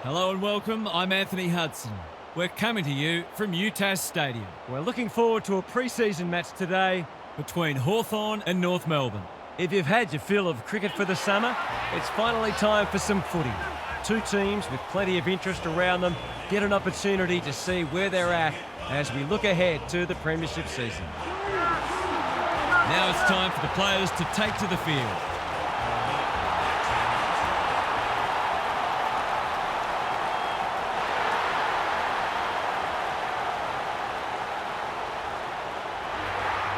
Hello and welcome, I'm Anthony Hudson. We're coming to you from Tassie Stadium. We're looking forward to a pre-season match today Between Hawthorn and North Melbourne. If you've had your fill of cricket for the summer, it's finally time for some footy. Two teams with plenty of interest around them get an opportunity to see where they're at as we look ahead to the premiership season. Now it's time for the players to take to the field.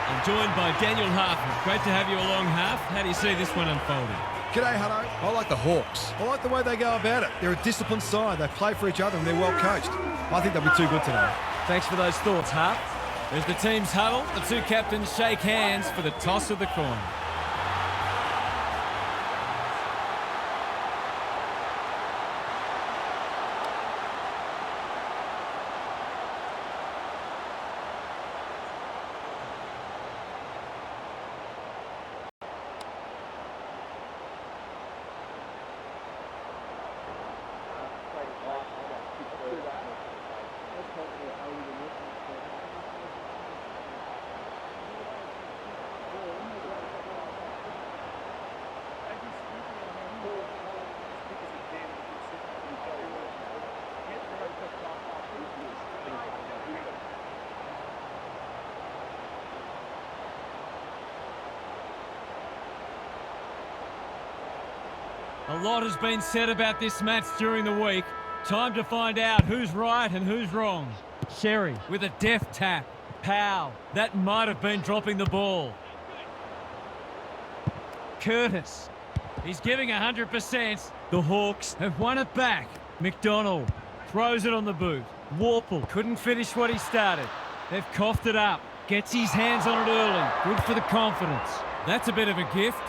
I'm joined by Daniel Hawthorn. Great to have you along, Half. How do you see this one unfolding? G'day, Hutto. I like the Hawks. I like the way they go about it. They're a disciplined side. They play for each other and they're well coached. I think they'll be too good today. Thanks for those thoughts, Hart. As the teams huddle, the two captains shake hands for the toss of the coin. A lot has been said about this match during the week. Time to find out who's right and who's wrong. Sherry With a deft tap. Powell, That might have been dropping the ball. Curtis. He's giving 100%. The Hawks have won it back. McDonald throws it on the boot. Warple couldn't finish what he started. They've coughed it up. Gets his hands on it early. Good for the confidence. That's a bit of a gift.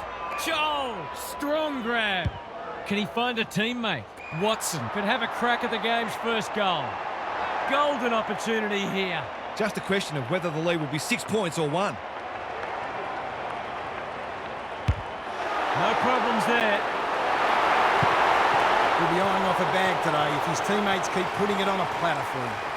Joel! Strong grab. Can he find a teammate? Watson could have a crack at the game's first goal. Golden opportunity here. Just a question of whether the lead will be 6 points or 1. No problems there. He'll be eyeing off a bag today if his teammates keep putting it on a platter for him.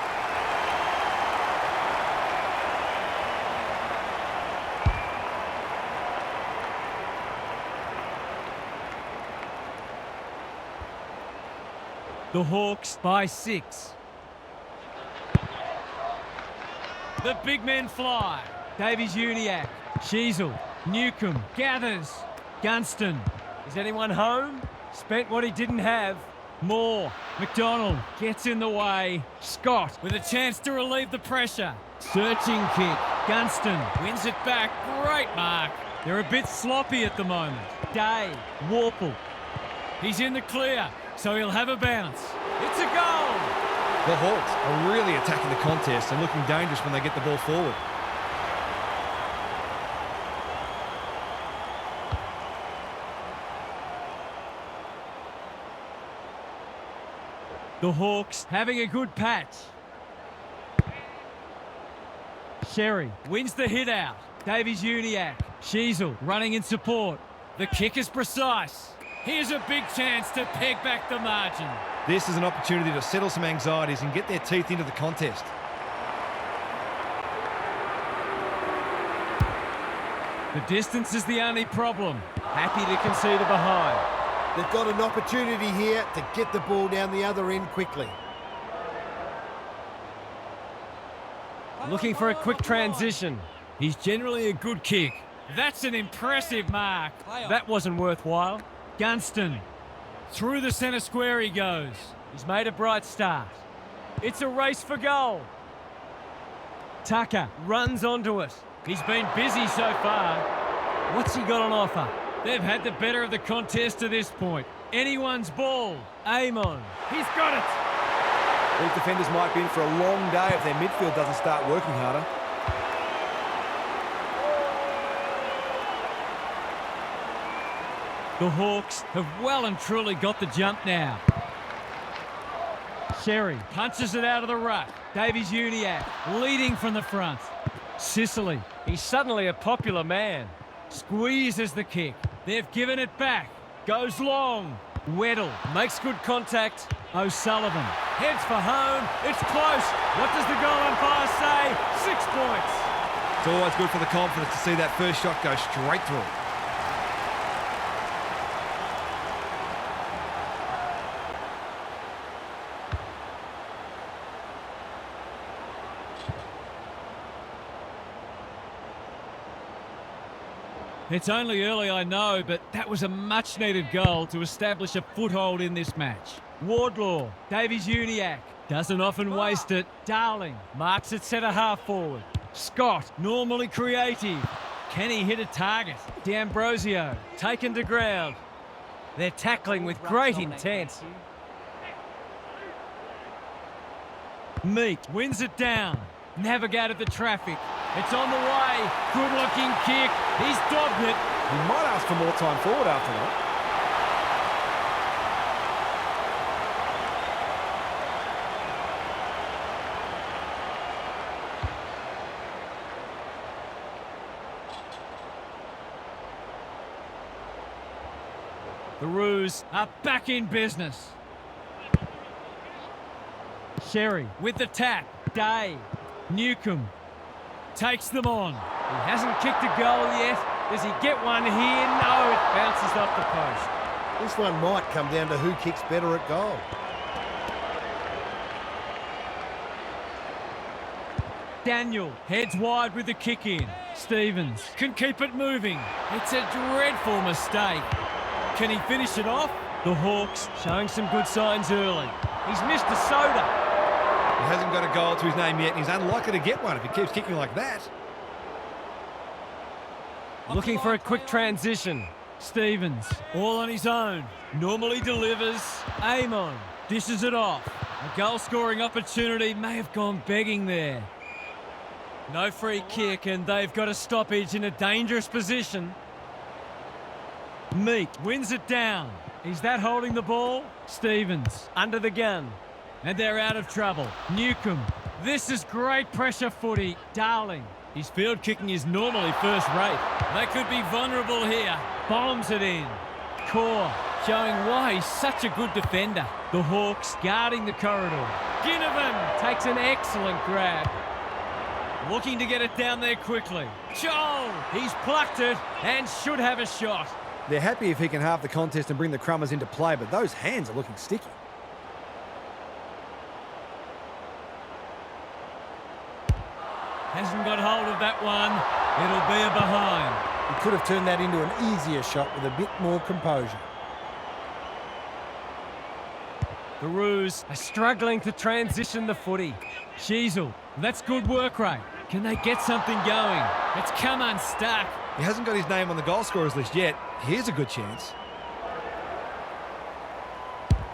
The Hawks by 6. The big men fly. Davies-Uniacke, Sheasel, Newcomb, gathers. Gunston. Is anyone home? Spent what he didn't have. Moore. McDonald gets in the way. Scott with a chance to relieve the pressure. Searching kick. Gunston wins it back. Great mark. They're a bit sloppy at the moment. Day. Warple. He's in the clear, so he'll have a bounce. It's a goal! The Hawks are really attacking the contest and looking dangerous when they get the ball forward. The Hawks having a good patch. Sherry Wins the hit out. Davies-Uniacke. Sheasel running in support. The kick is precise. Here's a big chance to peg back the margin. This is an opportunity to settle some anxieties and get their teeth into the contest. The distance is the only problem. happy to concede a behind. They've got an opportunity here to get the ball down the other end quickly. Looking for a quick transition. He's generally a good kick. That's an impressive mark. That wasn't worthwhile. Gunston. Through the centre square he goes. He's made a bright start. It's a race for goal. Tucker runs onto it. He's been busy so far. What's he got on offer? They've had the better of the contest to this point. Anyone's ball. Amon. He's got it. These defenders might be in for a long day if their midfield doesn't start working harder. The Hawks have well and truly got the jump now. Sherry Punches it out of the ruck. Davies-Uniacke leading from the front. Sicily He's suddenly a popular man. squeezes the kick. They've given it back. Goes long. Weddle makes good contact. O'Sullivan heads for home. It's close. What does the goal umpire say? 6 points. It's always good for the confidence to see that first shot go straight through. It's only early, I know, but that was a much-needed goal to establish a foothold in this match. Wardlaw, Davies-Uniacke, doesn't often waste it. Darling marks it centre half forward. Scott, normally creative. Can he hit a target? D'Ambrosio, taken to ground. They're tackling with great intent. Meek wins it down. Navigated the traffic. It's on the way. Good-looking kick. He's dobbed it. He might ask for more time forward after that. The Roos are back in business. Sherry with the tap. Day. Newcomb takes them on. He hasn't kicked a goal yet. Does he get one here? No, it bounces off the post. This one might come down to who kicks better at goal. Daniel heads wide with the kick in. Stevens can keep it moving. It's a dreadful mistake. Can he finish it off? The Hawks showing some good signs early. He's missed a soda. He hasn't got a goal to his name yet, and he's unlikely to get one if he keeps kicking like that. Looking for a quick transition. Stevens, all on his own. Normally delivers. Amon dishes it off. A goal-scoring opportunity may have gone begging there. No free kick, and they've got a stoppage in a dangerous position. Meek wins it down. Is that holding the ball? Stevens under the gun. And they're out of trouble. Newcomb. This is great pressure footy. Darling. His field kicking is normally first rate. They could be vulnerable here. Bombs it in. Core showing why he's such a good defender. The Hawks guarding the corridor. Ginnivan takes an excellent grab. Looking to get it down there quickly. Joel. He's plucked it and should have a shot. They're happy if he can halve the contest and bring the Crummers into play, but those hands are looking sticky. Hasn't got hold of that one. It'll be a behind. He could have turned that into an easier shot with a bit more composure. The Roos are struggling to transition the footy. Sheasel, that's good work rate. Can they get something going? It's come unstuck. He hasn't got his name on the goal scorers list yet. Here's a good chance.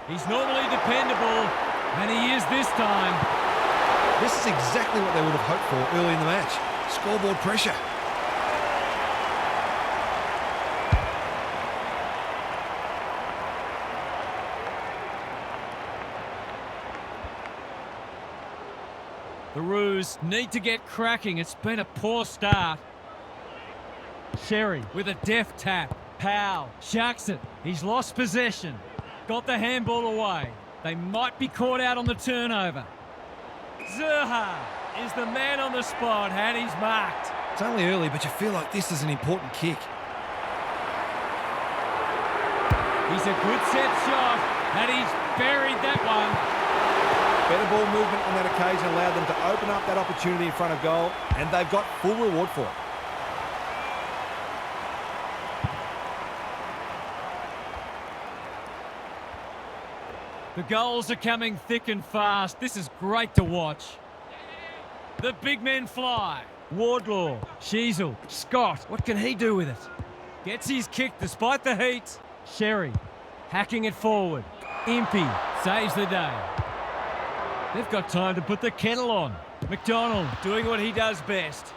He's normally dependable, and he is this time. This is exactly what they would have hoped for early in the match. Scoreboard pressure. The Roos need to get cracking. It's been a poor start. Sherry with a deft tap. Powell sharks it. He's lost possession. Got the handball away. They might be caught out on the turnover. Zerha is the man on the spot, and he's marked. It's only early, but you feel like this is an important kick. He's a good set shot, and he's buried that one. Better ball movement on that occasion allowed them to open up that opportunity in front of goal, and they've got full reward for it. The goals are coming thick and fast. This is great to watch. The big men fly. Wardlaw, Sheasel, Scott. What can he do with it? Gets his kick despite the heat. Sherry, hacking it forward. Impey saves the day. They've got time to put the kettle on. McDonald doing what he does best.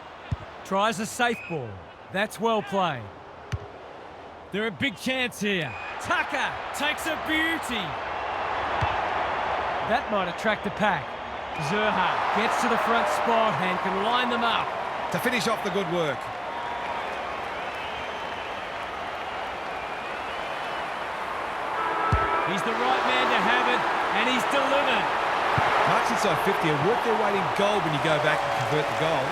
Tries a safe ball. That's well played. They're a big chance here. Tucker takes a beauty. That might attract a pack. Zerha gets to the front spot and can line them up. To finish off the good work. He's the right man to have it. And he's delivered. Marks inside 50 and work their weight in gold when you go back and convert the goal.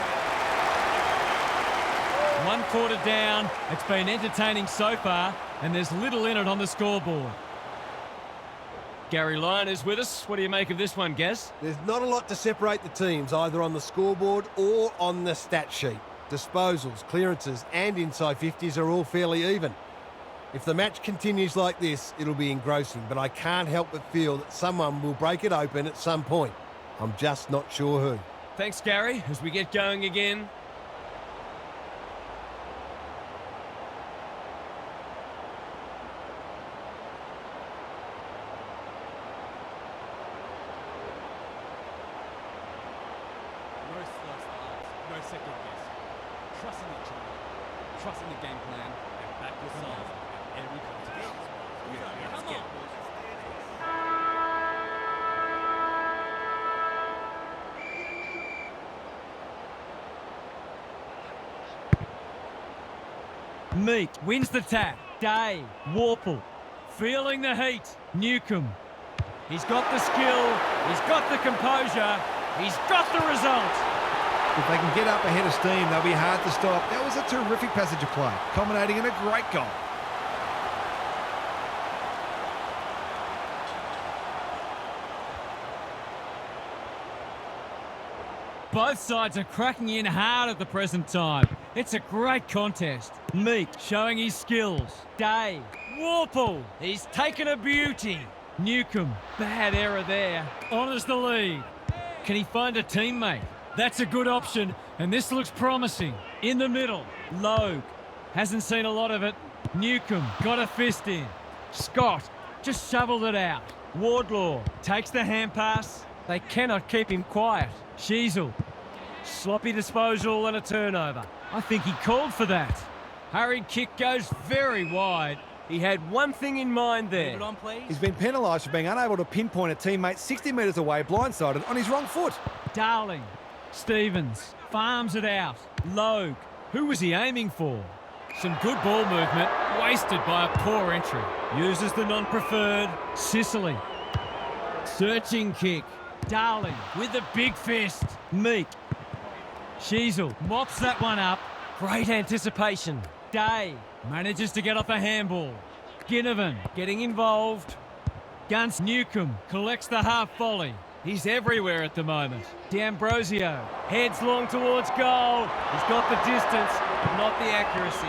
1 quarter down. It's been entertaining so far, and there's little in it on the scoreboard. Gary Lyon is with us. What do you make of this one, Gaz? There's not a lot to separate the teams, either on the scoreboard or on the stat sheet. Disposals, clearances and inside 50s are all fairly even. If the match continues like this, it'll be engrossing, but I can't help but feel that someone will break it open at some point. I'm just not sure who. Thanks, Gary, as we get going again. No slow starts, no second guess. Trusting each other, trusting the game plan, and back yourself at every contest. Come on. Meek wins the tap. Day. Warple. Feeling the heat. Newcomb. He's got the skill. He's got the composure. He's got the result. If they can get up ahead of steam, they'll be hard to stop. That was a terrific passage of play, culminating in a great goal. Both sides are cracking in hard at the present time. It's a great contest. Meek showing his skills. Day. Warple. He's taken a beauty. Newcomb. Bad error there. Honours the lead. Can he find a teammate? That's a good option, and this looks promising. In the middle. Logue. Hasn't seen a lot of it. Newcomb. Got a fist in. Scott. Just shoveled it out. Wardlaw. Takes the hand pass. They cannot keep him quiet. Sheasel. Sloppy disposal and a turnover. I think he called for that. Hurried kick goes very wide. He had one thing in mind there. Put it on, please. He's been penalised for being unable to pinpoint a teammate 60 metres away, blindsided, on his wrong foot. Darling. Stevens. Farms it out. Logue. Who was he aiming for? Some good ball movement, wasted by a poor entry. Uses the non-preferred. Sicily. Searching kick. Darling with a big fist. Meek. Sheasel mops that one up. Great anticipation. Day manages to get off a handball. Ginnivan getting involved. Gunts Newcomb collects the half volley. He's everywhere at the moment. D'Ambrosio heads long towards goal. He's got the distance, but not the accuracy.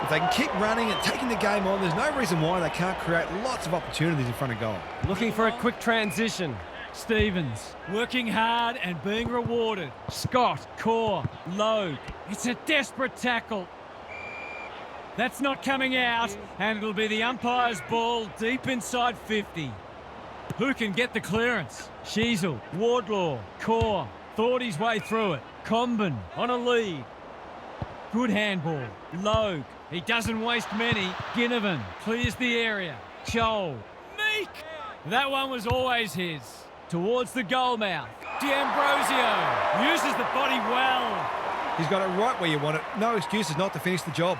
If they can keep running and taking the game on, there's no reason why they can't create lots of opportunities in front of goal. Looking for a quick transition. Stevens working hard and being rewarded. Scott, Core, Logue. It's a desperate tackle. That's not coming out, and it'll be the umpire's ball deep inside 50. Who can get the clearance? Sheasel, Wardlaw, Core. Thought his way through it. Comben on a lead. Good handball. Logue. He doesn't waste many. Ginnivan clears the area. Chol. Meek! That one was always his. Towards the goal mouth. D'Ambrosio uses the body well. He's got it right where you want it. No excuses not to finish the job.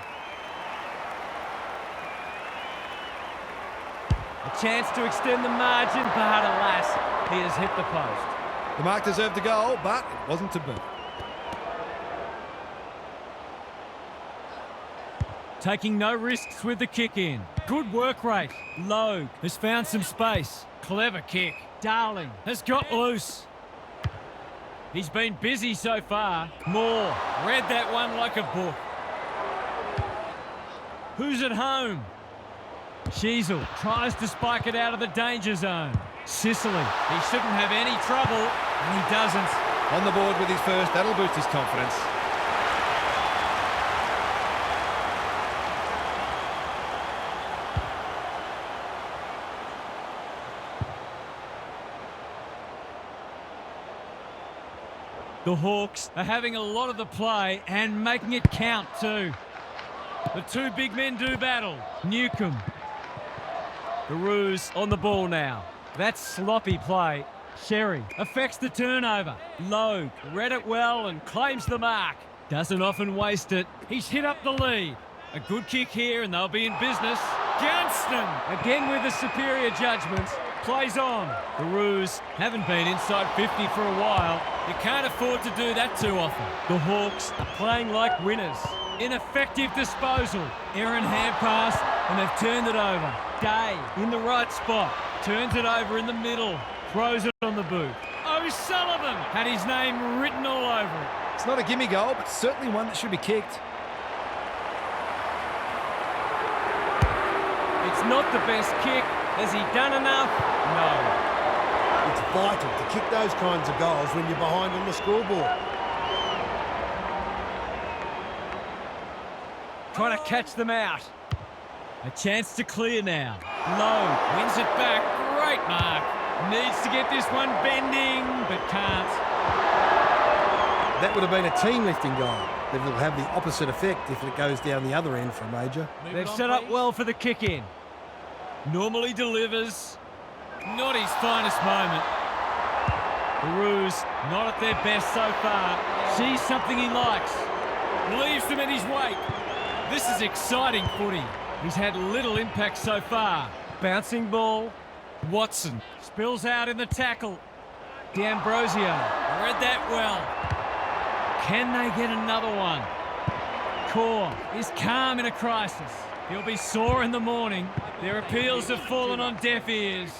A chance to extend the margin, but alas, he has hit the post. The mark deserved a goal, but it wasn't to be. Taking no risks with the kick in. Good work rate. Logue has found some space. Clever kick. Darling has got loose. He's been busy so far. Moore read that one like a book. Who's at home? Sheasel tries to spike it out of the danger zone. Sicily. He shouldn't have any trouble, and he doesn't. On the board with his first, that'll boost his confidence. The Hawks are having a lot of the play and making it count too. The two big men do battle. Newcomb. The Roos on the ball now. That's sloppy play. Sherry affects the turnover. Logue read it well and claims the mark. Doesn't often waste it. He's hit up the lead. A good kick here and they'll be in business. Johnston again with a superior judgment. Plays on. The Roos haven't been inside 50 for a while. You can't afford to do that too often. The Hawks are playing like winners. Ineffective disposal. Errant hand pass, and they've turned it over. Day in the right spot. Turns it over in the middle. Throws it on the boot. O'Sullivan had his name written all over it. It's not a gimme goal, but certainly one that should be kicked. It's not the best kick. Has he done enough? No. It's vital to kick those kinds of goals when you're behind on the scoreboard. Trying to catch them out. A chance to clear now. Low, wins it back. Great mark. Needs to get this one bending, but can't. That would have been a team-lifting goal, but it'll have the opposite effect if it goes down the other end for a major. They've set up well for the kick-in. Normally delivers. Not his finest moment. The Roos not at their best so far. Sees something he likes. Leaves them in his wake. This is exciting footy. He's had little impact so far. Bouncing ball. Watson spills out in the tackle. D'Ambrosio read that well. Can they get another one? Core is calm in a crisis. He'll be sore in the morning. Their appeals have fallen on deaf ears.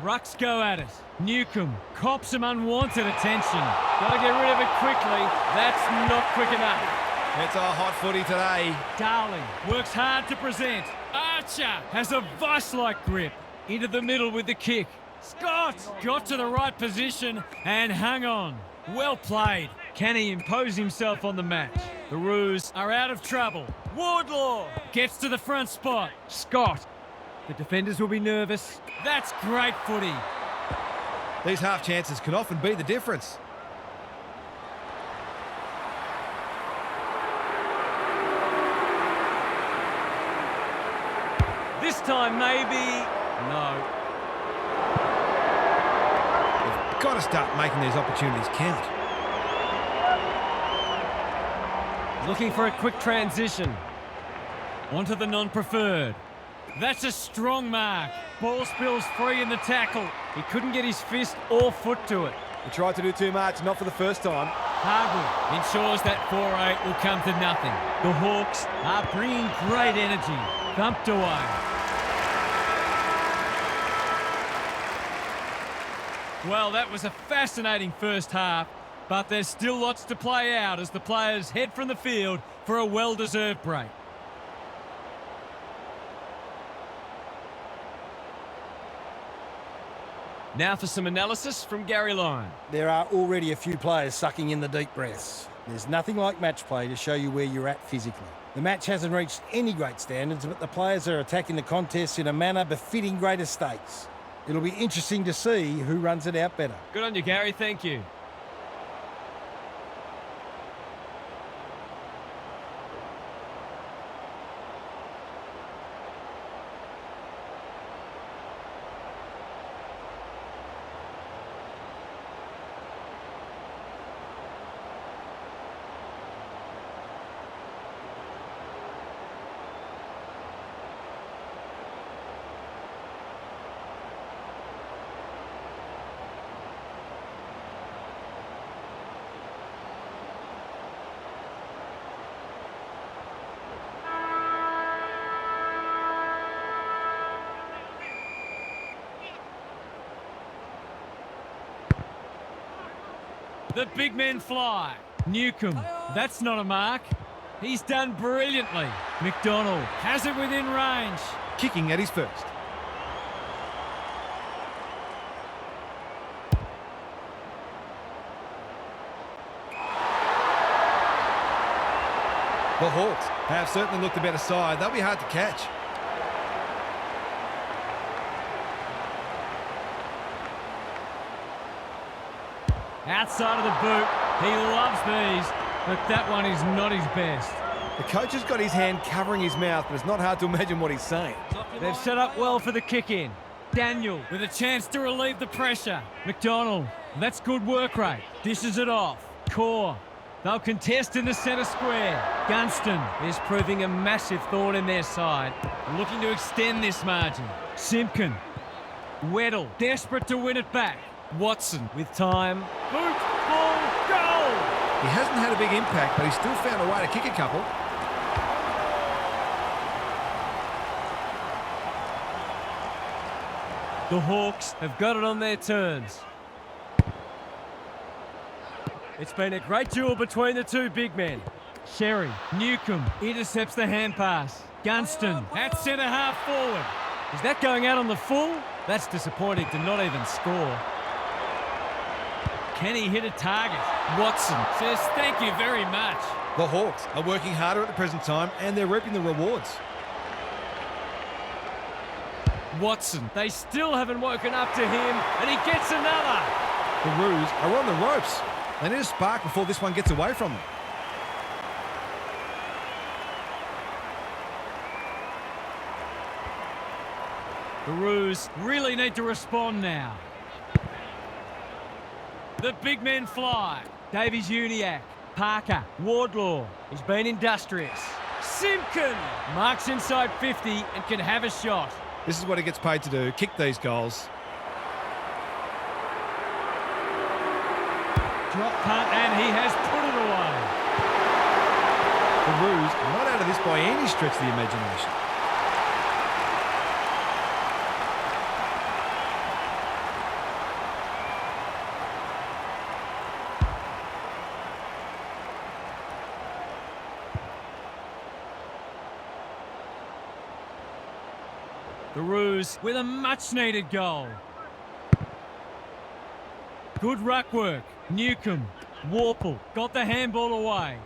Rucks go at it. Newcomb cops some unwanted attention. Got to get rid of it quickly. That's not quick enough. It's a hot footy today. Darling works hard to present. Archer has a vice-like grip. Into the middle with the kick. Scott got to the right position and hung on. Well played. Can he impose himself on the match? The Roos are out of trouble. Wardlaw gets to the front spot. Scott. The defenders will be nervous. That's great footy. These half chances can often be the difference. This time, maybe. No. They've got to start making these opportunities count. Looking for a quick transition. Onto the non-preferred. That's a strong mark. Ball spills free in the tackle. He couldn't get his fist or foot to it. He tried to do too much, not for the first time. Hardwood ensures that 4-8 will come to nothing. The Hawks are bringing great energy. Thumped away. Well, that was a fascinating first half, but there's still lots to play out as the players head from the field for a well-deserved break. Now for some analysis from Gary Lyon. There are already a few players sucking in the deep breaths. There's nothing like match play to show you where you're at physically. The match hasn't reached any great standards, but the players are attacking the contest in a manner befitting greater stakes. It'll be interesting to see who runs it out better. Good on you, Gary. Thank you. The big men fly. Newcomb, that's not a mark. He's done brilliantly. McDonald has it within range. Kicking at his first. The Hawks have certainly looked a better side. They'll be hard to catch. Outside of the boot. He loves these, but that one is not his best. The coach has got his hand covering his mouth, but it's not hard to imagine what he's saying. They've set up well for the kick-in. Daniel with a chance to relieve the pressure. McDonald, that's good work rate. Dishes it off. Core. They'll contest in the centre square. Gunston Is proving a massive thorn in their side. looking to extend this margin. Simpkin. Weddle desperate to win it back. Watson With time, boot, ball, goal. He hasn't had a big impact, but he's still found a way to kick a couple. the Hawks have got it on their terms. It's been a great duel between the two big men. Sherry Newcomb intercepts the hand pass. Gunston at centre half forward. Is that going out on the full? That's disappointing to not even score. Can he hit a target? Watson says thank you very much. The Hawks are working harder at the present time, and they're reaping the rewards. Watson, they still haven't woken up to him, and he gets another. The Roos are on the ropes. They need a spark before this one gets away from them. The Roos really need to respond now. The big men fly. Davies Uniacke, Parker, Wardlaw, he's been industrious. Simpkin marks inside 50 and can have a shot. This is what he gets paid to do, kick these goals. Drop punt, and he has put it away. The Roos are not out of this by any stretch of the imagination. The Roos with a much-needed goal. Good ruck work. Newcomb, Warple got the handball away.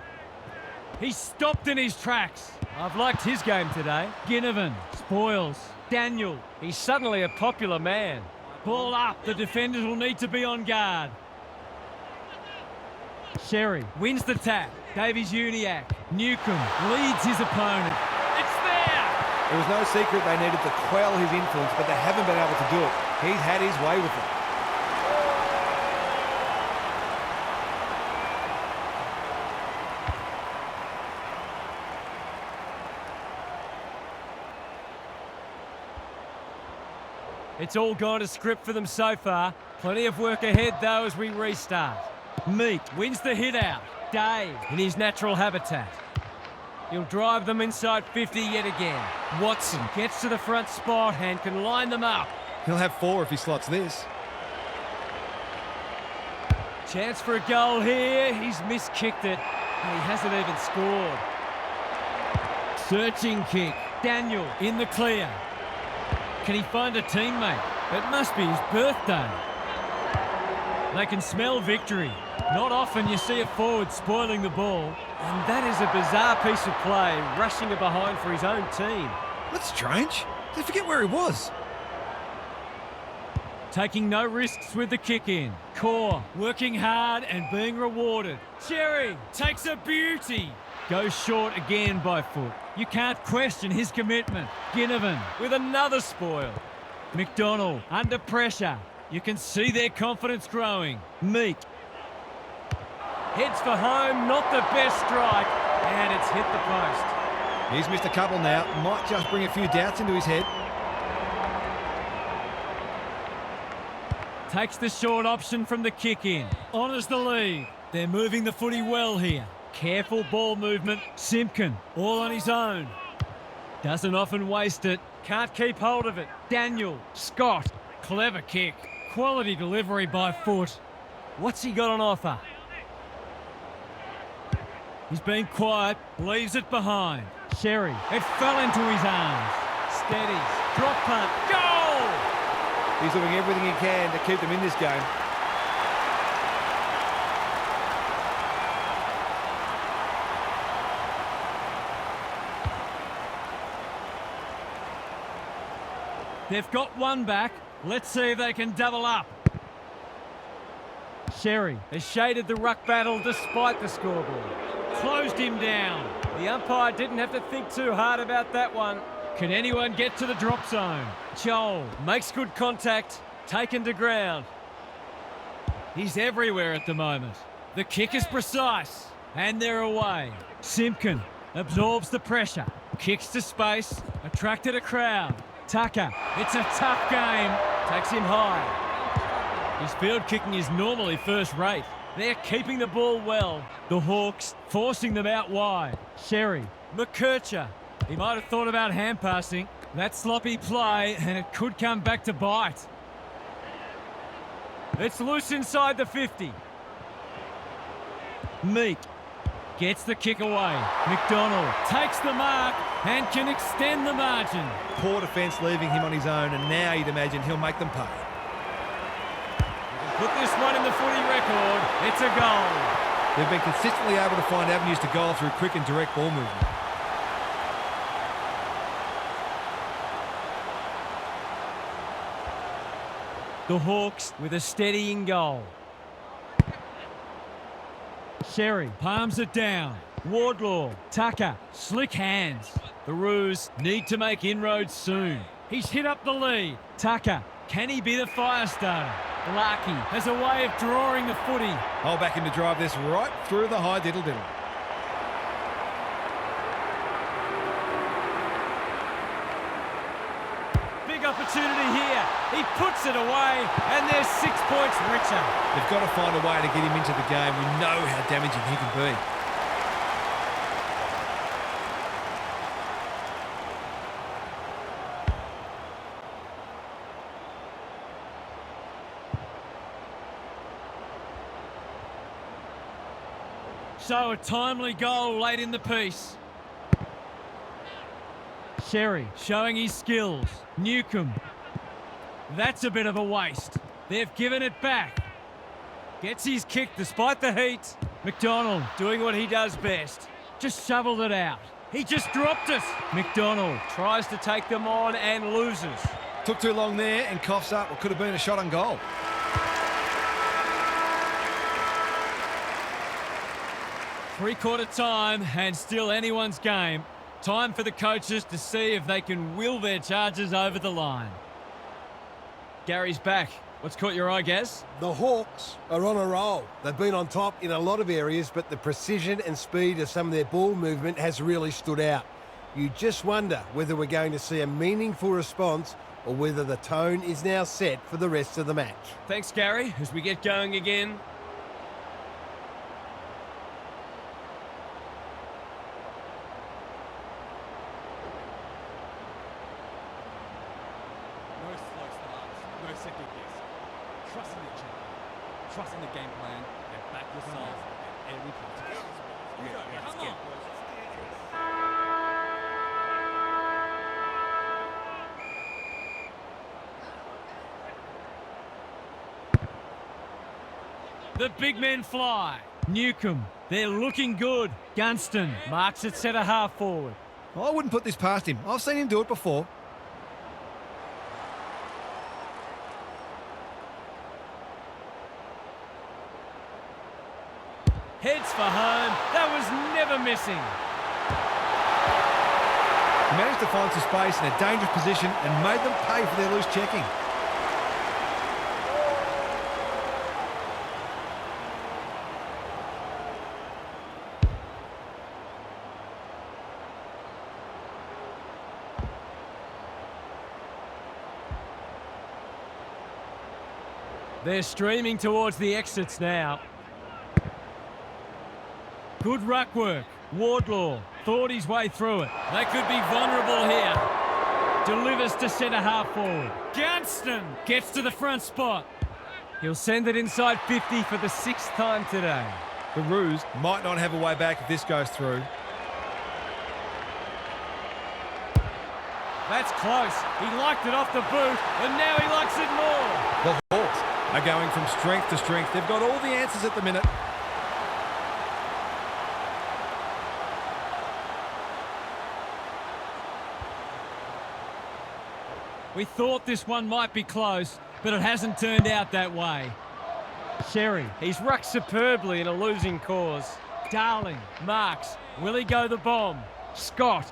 He's stopped in his tracks. I've liked his game today. Ginnivan spoils. Daniel, He's suddenly a popular man. ball up. The defenders will need to be on guard. Sherry wins the tap. Davies Uniacke. Newcomb leads his opponent. It's there! It was no secret they needed to quell his influence, but they haven't been able to do it. He's had his way with it. It's all gone to script for them so far. Plenty of work ahead, though, as we restart. Meek wins the hit out. Dave In his natural habitat. He'll drive them inside 50 yet again. Watson gets to the front spot and can line them up. He'll have 4 if he slots this. Chance for a goal here. He's miskicked it. And he hasn't even scored. Searching kick. Daniel in the clear. Can he find a teammate? It must be his birthday. They can smell victory. Not often you see a forward spoiling the ball. And that is a bizarre piece of play, rushing it behind for his own team. That's strange. Did he forget where he was? Taking no risks with the kick in. Core working hard and being rewarded. Cherry takes a beauty. Goes short again by foot. You can't question his commitment. Ginnivan With another spoil. McDonald under pressure. You can see their confidence growing. Meek Heads for home, not the best strike. And it's hit the post. He's missed a couple now. Might just bring a few doubts into his head. takes the short option from the kick in. Honours the lead. They're moving the footy well here. Careful ball movement. Simpkin all on his own. Doesn't often waste it. Can't keep hold of it. Daniel, Scott, clever kick. Quality delivery by foot. What's he got on offer? He's been quiet, leaves it behind. Sherry, it fell into his arms. Steadies, drop punt, goal! He's doing everything he can to keep them in this game. They've got one back. Let's see if they can double up. Sherry Has shaded the ruck battle despite the scoreboard. closed him down. The umpire didn't have to think too hard about that one. Can anyone get to the drop zone? Joel Makes good contact, taken to ground. He's everywhere at the moment. The kick is precise, and they're away. Simpkin Absorbs the pressure. Kicks to space. Attracted a crowd. Tucker. It's a tough game. Takes him high. His field kicking is normally first rate. They're keeping the ball well. The Hawks forcing them out wide. Sherry. McKercher. He might have thought about hand passing. That sloppy play, and it could come back to bite. It's loose inside the 50. Meek gets the kick away. McDonald takes the mark and can extend the margin. Poor defence leaving him on his own, and now you'd imagine he'll make them pay. Put this one in the footy record. It's a goal. They've been consistently able to find avenues to goal through quick and direct ball movement. The Hawks with a steadying goal. Sherry palms it down. Wardlaw, Tucker, slick hands. The Roos need to make inroads soon. He's hit up the lead. Tucker, can he be the fire starter? Larky has a way of drawing the footy. I'll back him to drive this right through the high diddle-diddle. Big opportunity here. He puts it away, and they're 6 points richer. They've got to find a way to get him into the game. We know how damaging he can be. So a timely goal late in the piece. Sherry showing his skills. Newcomb. That's a bit of a waste. They've given it back. Gets his kick despite the heat. McDonald doing what he does best. Just shoveled it out. He just dropped it. McDonald tries to take them on and loses. Took too long there and coughs up what could have been a shot on goal. Three-quarter time and still anyone's game. Time for the coaches to see if they can will their charges over the line. Gary's back. What's caught your eye, Gaz? The Hawks are on a roll. They've been on top in a lot of areas, but the precision and speed of some of their ball movement has really stood out. You just wonder whether we're going to see a meaningful response or whether the tone is now set for the rest of the match. Thanks, Gary, as we get going again. No slow starts, no second guess. Trusting each other, trusting the game plan, and back yourself at every contact. Come on. The big men fly. Newcomb, they're looking good. Gunston marks it centre half forward. I wouldn't put this past him. I've seen him do it before. Heads for home. That was never missing. He managed to find some space in a dangerous position and made them pay for their loose checking. They're streaming towards the exits now. Good ruck work. Wardlaw thought his way through it. They could be vulnerable here. Delivers to centre half forward. Gunston gets to the front spot. He'll send it inside 50 for the 6th time today. The Roos might not have a way back if this goes through. That's close. He liked it off the boot, and now he likes it more. The Hawks are going from strength to strength. They've got all the answers at the minute. We thought this one might be close, but it hasn't turned out that way. Sherry, he's rucked superbly in a losing cause. Darling, marks. Will he go the bomb? Scott.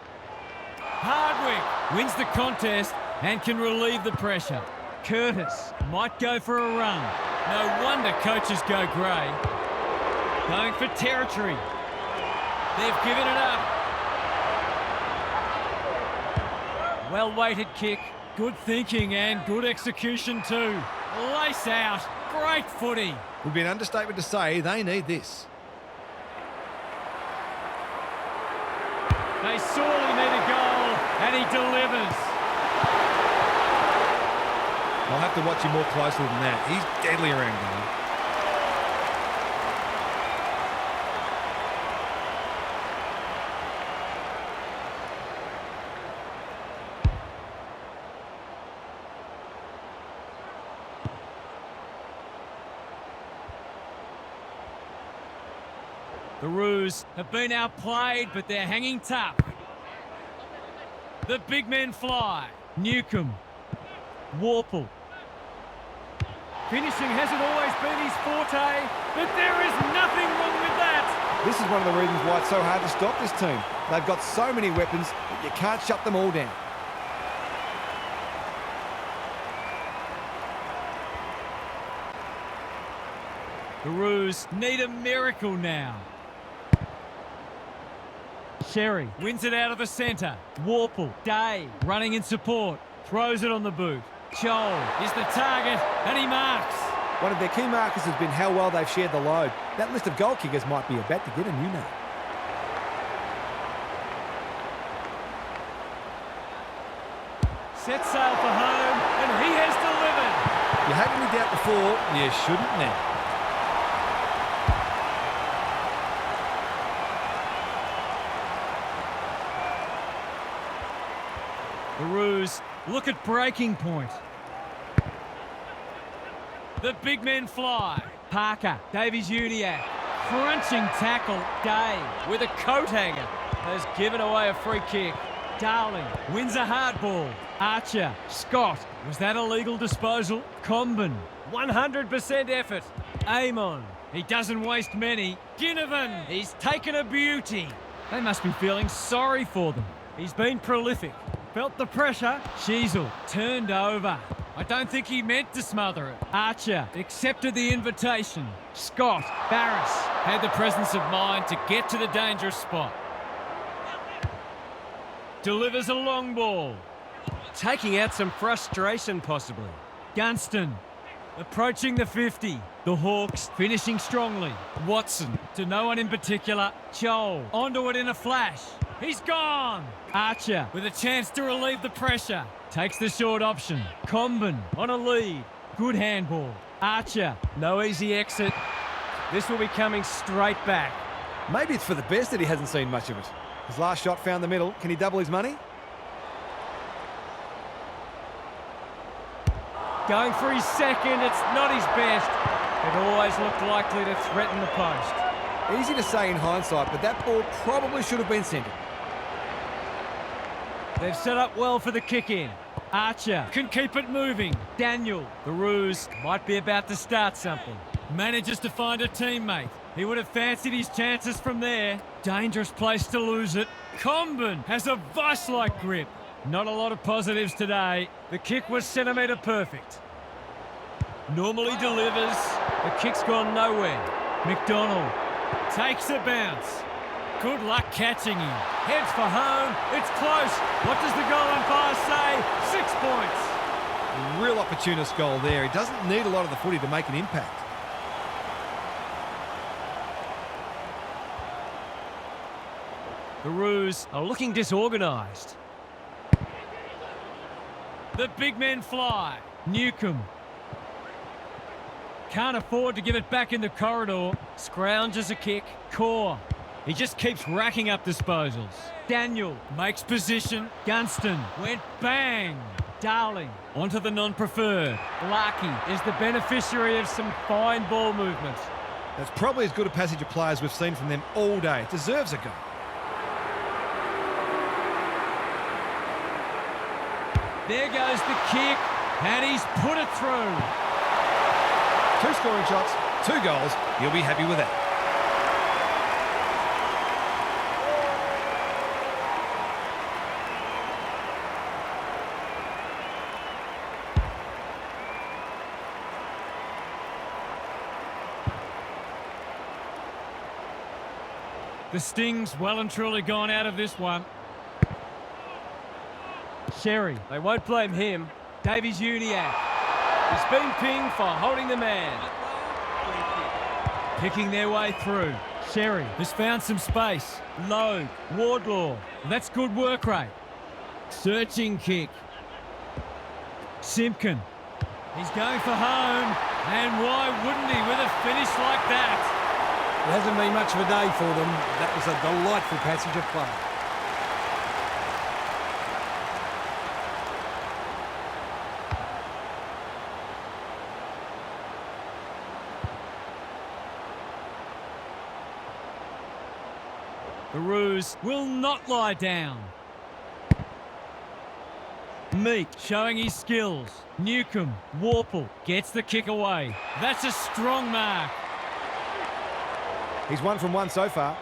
Hardwick wins the contest and can relieve the pressure. Curtis might go for a run. No wonder coaches go grey. Going for territory. They've given it up. Well-weighted kick. Good thinking and good execution too. Lace out. Great footy. Would be an understatement to say they need this. They sorely need a goal, and he delivers. I'll have to watch him more closely than that. He's deadly around goal. The Roos have been outplayed, but they're hanging tough. The big men fly. Newcomb. Warple. Finishing hasn't always been his forte, but there is nothing wrong with that. This is one of the reasons why it's so hard to stop this team. They've got so many weapons that you can't shut them all down. The Roos need a miracle now. Sherry wins it out of the centre. Warple, Day, running in support. Throws it on the boot. Joel is the target, and he marks. One of their key markers has been how well they've shared the load. That list of goal kickers might be about to get a new name. Set sail for home, and he has delivered. You had any doubt before, you shouldn't now. The Roos look at breaking point. The big men fly. Parker, Davies-Uniacke, crunching tackle. Day with a coat hanger has given away a free kick. Darling wins a hard ball. Archer, Scott, was that a legal disposal? Comben, 100% effort. Amon, he doesn't waste many. Ginnivan, he's taken a beauty. They must be feeling sorry for them. He's been prolific. Felt the pressure. Sheasel turned over. I don't think he meant to smother it. Archer accepted the invitation. Scott, Barris had the presence of mind to get to the dangerous spot. Delivers a long ball. Taking out some frustration, possibly. Gunston approaching the 50. The Hawks finishing strongly. Watson to no one in particular. Joel onto it in a flash. He's gone. Archer with a chance to relieve the pressure. Takes the short option. Comben on a lead. Good handball. Archer, no easy exit. This will be coming straight back. Maybe it's for the best that he hasn't seen much of it. His last shot found the middle. Can he double his money? Going for his second, it's not his best. It always looked likely to threaten the post. Easy to say in hindsight, but that ball probably should have been centred. They've set up well for the kick-in. Archer can keep it moving. Daniel, the Roos, might be about to start something. Manages to find a teammate. He would have fancied his chances from there. Dangerous place to lose it. Comben has a vice-like grip. Not a lot of positives today. The kick was centimetre perfect. Normally delivers. The kick's gone nowhere. McDonald takes a bounce. Good luck catching him. Heads for home. It's close. What does the goal umpire say? 6 points. Real opportunist goal there. He doesn't need a lot of the footy to make an impact. The Roos are looking disorganised. The big men fly. Newcomb can't afford to give it back in the corridor. Scrounges a kick. Core. He just keeps racking up disposals. Daniel makes position. Gunston went bang. Darling onto the non-preferred. Larky is the beneficiary of some fine ball movement. That's probably as good a passage of play as we've seen from them all day. Deserves a goal. There goes the kick, and he's put it through. 2 scoring shots, 2 goals. He'll be happy with that. The sting's well and truly gone out of this one. Sherry. They won't blame him. Davies Uniac. He's been pinged for holding the man. Picking their way through. Sherry has found some space. Logue. Wardlaw. That's good work rate. Searching kick. Simpkin. He's going for home. And why wouldn't he with a finish like that? It hasn't been much of a day for them. That was a delightful passage of play. The Roos will not lie down. Meek showing his skills. Newcomb, Warple gets the kick away. That's a strong mark. He's 1 from 1 so far.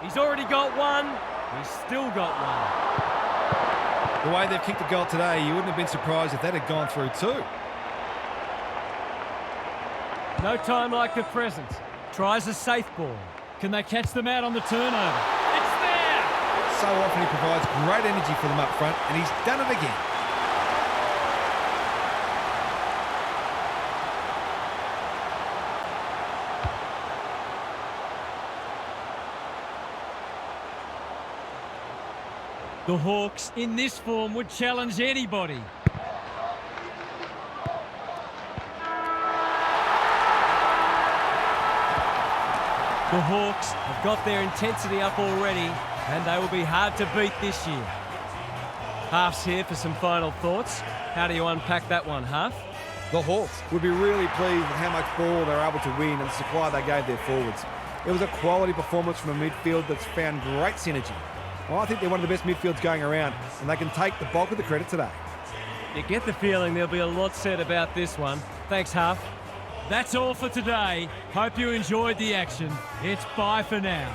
He's already got one. He's still got one. The way they've kicked the goal today, you wouldn't have been surprised if that had gone through too. No time like the present. Tries a safe ball. Can they catch them out on the turnover? It's there! So often he provides great energy for them up front, and he's done it again. The Hawks, in this form, would challenge anybody. The Hawks have got their intensity up already, and they will be hard to beat this year. Half's here for some final thoughts. How do you unpack that one, Half? The Hawks would be really pleased with how much ball they were able to win and the supply they gave their forwards. It was a quality performance from a midfield that's found great synergy. Well, I think they're one of the best midfields going around, and they can take the bulk of the credit today. You get the feeling there'll be a lot said about this one. Thanks, Half. That's all for today. Hope you enjoyed the action. It's bye for now.